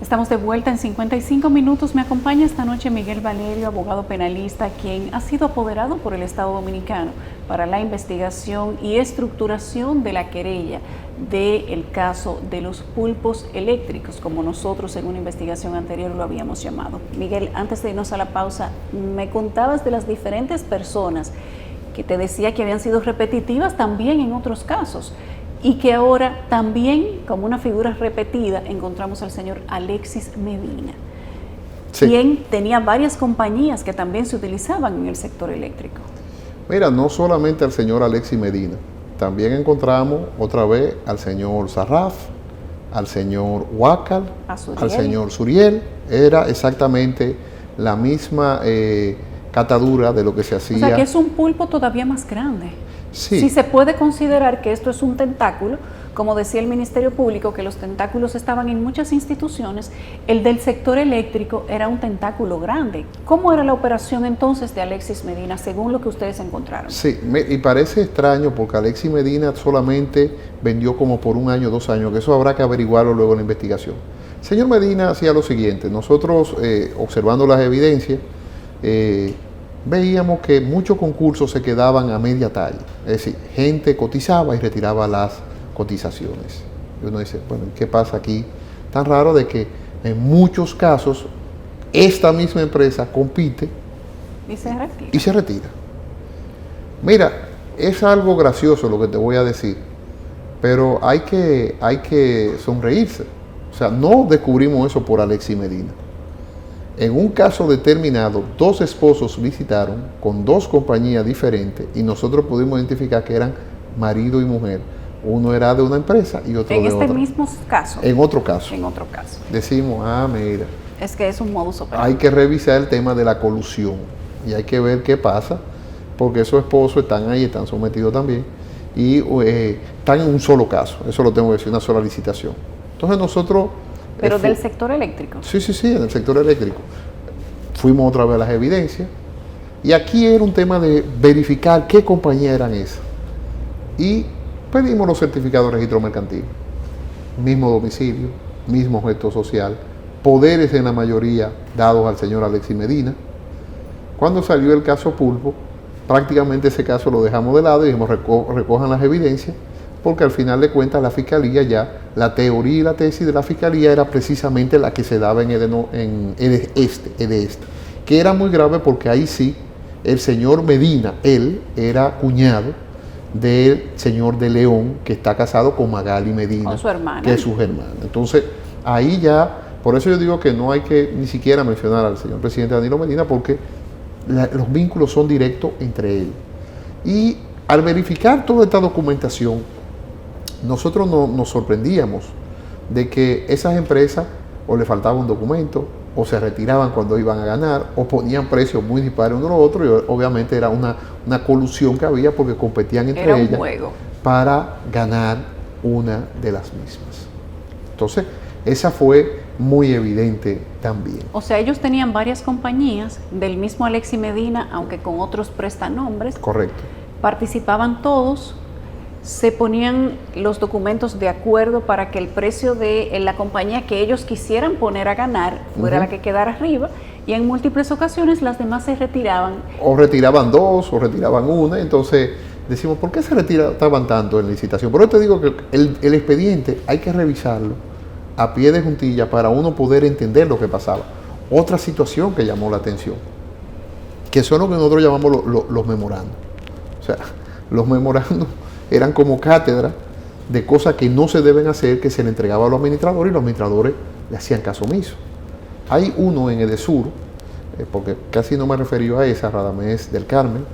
Estamos de vuelta en 55 minutos. Me acompaña esta noche Miguel Valerio, abogado penalista, quien ha sido apoderado por el Estado Dominicano para la investigación y estructuración de la querella del caso de los pulpos eléctricos, como nosotros en una investigación anterior lo habíamos llamado. Miguel, antes de irnos a la pausa, me contabas de las diferentes personas que te decía que habían sido repetitivas también en otros casos. Y que ahora también, como una figura repetida, encontramos al señor Alexis Medina, sí, quien tenía varias compañías que también se utilizaban en el sector eléctrico. Mira, no solamente al señor Alexis Medina, también encontramos otra vez al señor Sarraf, al señor Huácal, al señor Suriel. Era exactamente la misma catadura de lo que se hacía. O sea, que es un pulpo todavía más grande. Sí. Si se puede considerar que esto es un tentáculo, como decía el Ministerio Público, que los tentáculos estaban en muchas instituciones, el del sector eléctrico era un tentáculo grande. ¿Cómo era la operación entonces de Alexis Medina, según lo que ustedes encontraron? Sí, y parece extraño porque Alexis Medina solamente vendió como por 1 año, 2 años, que eso habrá que averiguarlo luego en la investigación. El señor Medina hacía lo siguiente: nosotros, observando las evidencias, veíamos que muchos concursos se quedaban a media talla, es decir, gente cotizaba y retiraba las cotizaciones. Y uno dice, bueno, ¿qué pasa aquí? Tan raro de que en muchos casos esta misma empresa compite y se retira. Mira, es algo gracioso lo que te voy a decir, pero hay que sonreírse. O sea, no descubrimos eso por Alexis Medina. En un caso determinado, 2 esposos visitaron con 2 compañías diferentes y nosotros pudimos identificar que eran marido y mujer. Uno era de una empresa y otro de otra. ¿En este mismo caso? En otro caso. En otro caso. Decimos, mira. Es que es un modus operandi. Hay que revisar el tema de la colusión y hay que ver qué pasa, porque esos esposos están ahí, están sometidos también y están en un solo caso. Eso lo tengo que decir, una sola licitación. Entonces nosotros... ¿Pero del sector eléctrico? Sí, en el sector eléctrico. Fuimos otra vez a las evidencias y aquí era un tema de verificar qué compañías eran esas. Y pedimos los certificados de registro mercantil, mismo domicilio, mismo objeto social, poderes en la mayoría dados al señor Alexis Medina. Cuando salió el caso Pulpo, prácticamente ese caso lo dejamos de lado y dijimos recojan las evidencias, porque al final de cuentas la Fiscalía ya, la teoría y la tesis de la Fiscalía era precisamente la que se daba en EDESTE, que era muy grave porque ahí sí, el señor Medina, él era cuñado del señor de León, que está casado con Magali Medina, con su hermana, que es su hermana. Entonces, ahí ya, por eso yo digo que no hay que ni siquiera mencionar al señor presidente Danilo Medina, porque los vínculos son directos entre ellos. Y al verificar toda esta documentación, nosotros nos sorprendíamos de que esas empresas o le faltaba un documento, o se retiraban cuando iban a ganar, o ponían precios muy dispares uno a otro, y obviamente era una colusión que había porque competían entre ellas para ganar una de las mismas. Entonces, esa fue muy evidente también. O sea, ellos tenían varias compañías del mismo Alexis Medina, aunque con otros prestanombres. Correcto. Participaban todos, se ponían los documentos de acuerdo para que el precio de la compañía que ellos quisieran poner a ganar fuera la que quedara arriba, y en múltiples ocasiones las demás se retiraban. O retiraban 2 o retiraban 1, entonces decimos, ¿por qué se retiraban tanto en la licitación? Por eso te digo que el expediente hay que revisarlo a pie de juntilla para uno poder entender lo que pasaba. Otra situación que llamó la atención, que son lo que nosotros llamamos los memorandos. O sea, los memorandos eran como cátedra de cosas que no se deben hacer, que se le entregaba a los administradores y los administradores le hacían caso omiso. Hay uno en Edesur, porque casi no me referí a esa, Radamés del Carmen,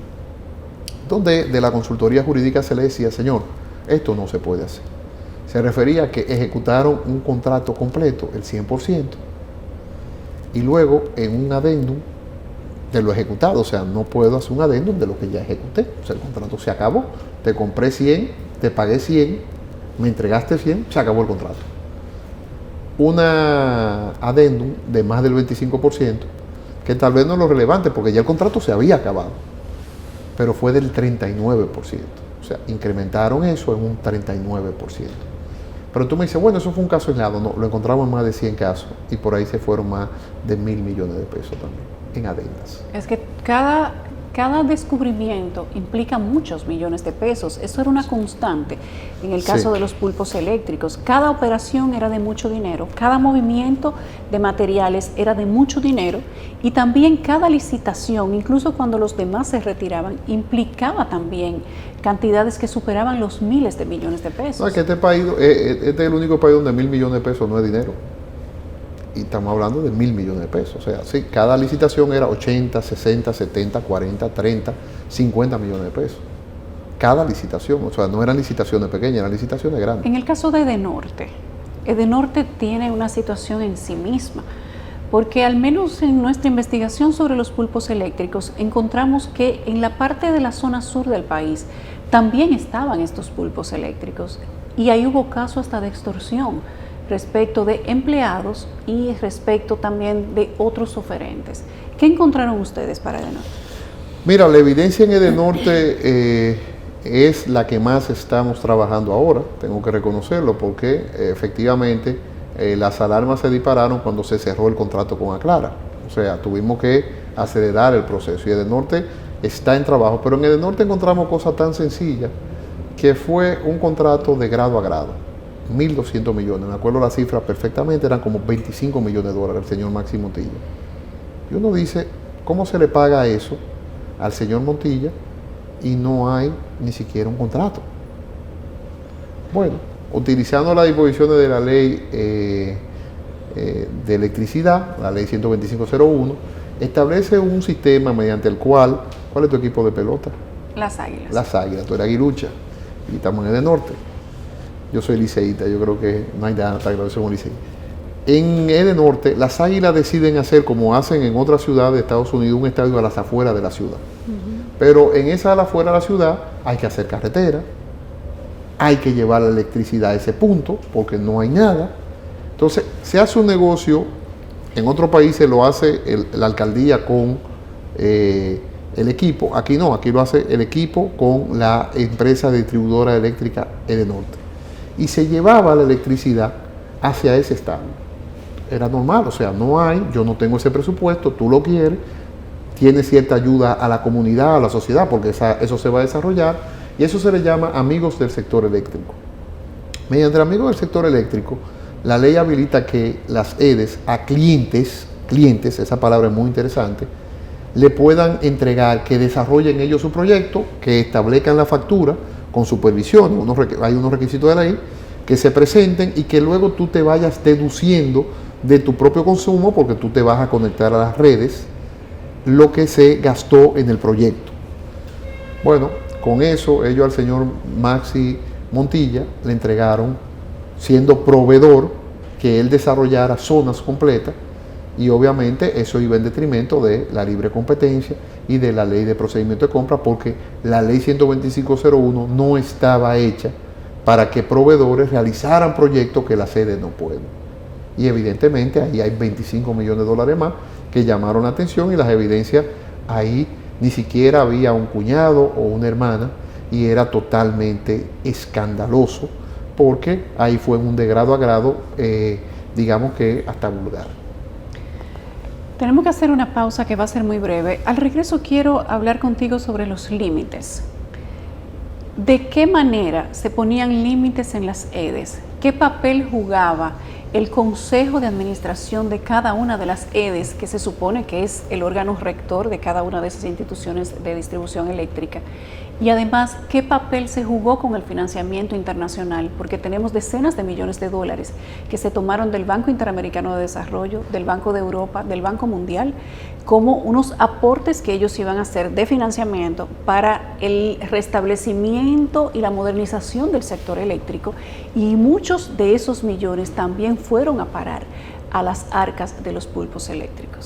donde de la consultoría jurídica se le decía, señor, esto no se puede hacer. Se refería a que ejecutaron un contrato completo, el 100%, y luego en un adendum de lo ejecutado, o sea, no puedo hacer un adendum de lo que ya ejecuté, o sea, el contrato se acabó, te compré 100, te pagué 100, me entregaste 100, se acabó el contrato. Una adendum de más del 25%, que tal vez no es lo relevante, porque ya el contrato se había acabado, pero fue del 39%, o sea, incrementaron eso en un 39%. Pero tú me dices, bueno, eso fue un caso aislado. No, lo encontramos en más de 100 casos y por ahí se fueron más de 1.000 millones de pesos también en adendas. Es que cada descubrimiento implica muchos millones de pesos. Eso era una constante en el caso de los pulpos eléctricos. Cada operación era de mucho dinero, cada movimiento de materiales era de mucho dinero y también cada licitación, incluso cuando los demás se retiraban, implicaba también cantidades que superaban los miles de millones de pesos. No, es que este país, este es el único país donde 1.000 millones de pesos no es dinero. Y estamos hablando de 1.000 millones de pesos. O sea, sí, cada licitación era 80, 60, 70, 40, 30, 50 millones de pesos. Cada licitación. O sea, no eran licitaciones pequeñas, eran licitaciones grandes. En el caso de Edenorte tiene una situación en sí misma, porque al menos en nuestra investigación sobre los pulpos eléctricos encontramos que en la parte de la zona sur del país también estaban estos pulpos eléctricos y ahí hubo casos hasta de extorsión respecto de empleados y respecto también de otros oferentes. ¿Qué encontraron ustedes para Edenorte? Mira, la evidencia en Edenorte es la que más estamos trabajando ahora, tengo que reconocerlo, porque efectivamente las alarmas se dispararon cuando se cerró el contrato con Aclara. O sea, tuvimos que acelerar el proceso y Edenorte está en trabajo, pero en Edenorte encontramos cosas tan sencillas que fue un contrato de grado a grado. 1.200 millones, me acuerdo la cifra perfectamente, eran como 25 millones de dólares al señor Maxi Montilla. Y uno dice, ¿cómo se le paga eso al señor Montilla y no hay ni siquiera un contrato? Bueno, utilizando las disposiciones de la ley de electricidad, la ley 125.01, establece un sistema mediante el cual, ¿cuál es tu equipo de pelota? Las Águilas. Las Águilas, tú eres aguilucha y estamos en Edenorte. Yo soy liceísta, yo creo que no hay nada tan grave como liceísta. En Edenorte, las Águilas deciden hacer, como hacen en otras ciudades de Estados Unidos, un estadio a las afueras de la ciudad. Pero en esa a las afueras de la ciudad hay que hacer carretera, hay que llevar la electricidad a ese punto, porque no hay nada. Entonces, se hace un negocio, en otros países lo hace la alcaldía con el equipo, aquí no, aquí lo hace el equipo con la empresa distribuidora eléctrica Edenorte. Y se llevaba la electricidad hacia ese estadio. Era normal, o sea, no hay, yo no tengo ese presupuesto, tú lo quieres, tiene cierta ayuda a la comunidad, a la sociedad, porque eso se va a desarrollar, y eso se le llama amigos del sector eléctrico. Mediante amigos del sector eléctrico, la ley habilita que las EDES a clientes, esa palabra es muy interesante, le puedan entregar, que desarrollen ellos su proyecto, que establezcan la factura, con supervisión, hay unos requisitos de ley que se presenten y que luego tú te vayas deduciendo de tu propio consumo, porque tú te vas a conectar a las redes, lo que se gastó en el proyecto. Bueno, con eso ellos al señor Maxi Montilla le entregaron, siendo proveedor, que él desarrollara zonas completas y obviamente eso iba en detrimento de la libre competencia y de la ley de procedimiento de compra, porque la ley 125.01 no estaba hecha para que proveedores realizaran proyectos que la sede no puede. Y evidentemente ahí hay 25 millones de dólares más que llamaron la atención, y las evidencias ahí ni siquiera había un cuñado o una hermana, y era totalmente escandaloso, porque ahí fue un de grado a grado, digamos que hasta vulgar. Tenemos que hacer una pausa que va a ser muy breve. Al regreso quiero hablar contigo sobre los límites. ¿De qué manera se ponían límites en las EDES? ¿Qué papel jugaba el Consejo de Administración de cada una de las EDES, que se supone que es el órgano rector de cada una de esas instituciones de distribución eléctrica? Y además, ¿qué papel se jugó con el financiamiento internacional? Porque tenemos decenas de millones de dólares que se tomaron del Banco Interamericano de Desarrollo, del Banco de Europa, del Banco Mundial, como unos aportes que ellos iban a hacer de financiamiento para el restablecimiento y la modernización del sector eléctrico. Y muchos de esos millones también fueron a parar a las arcas de los pulpos eléctricos.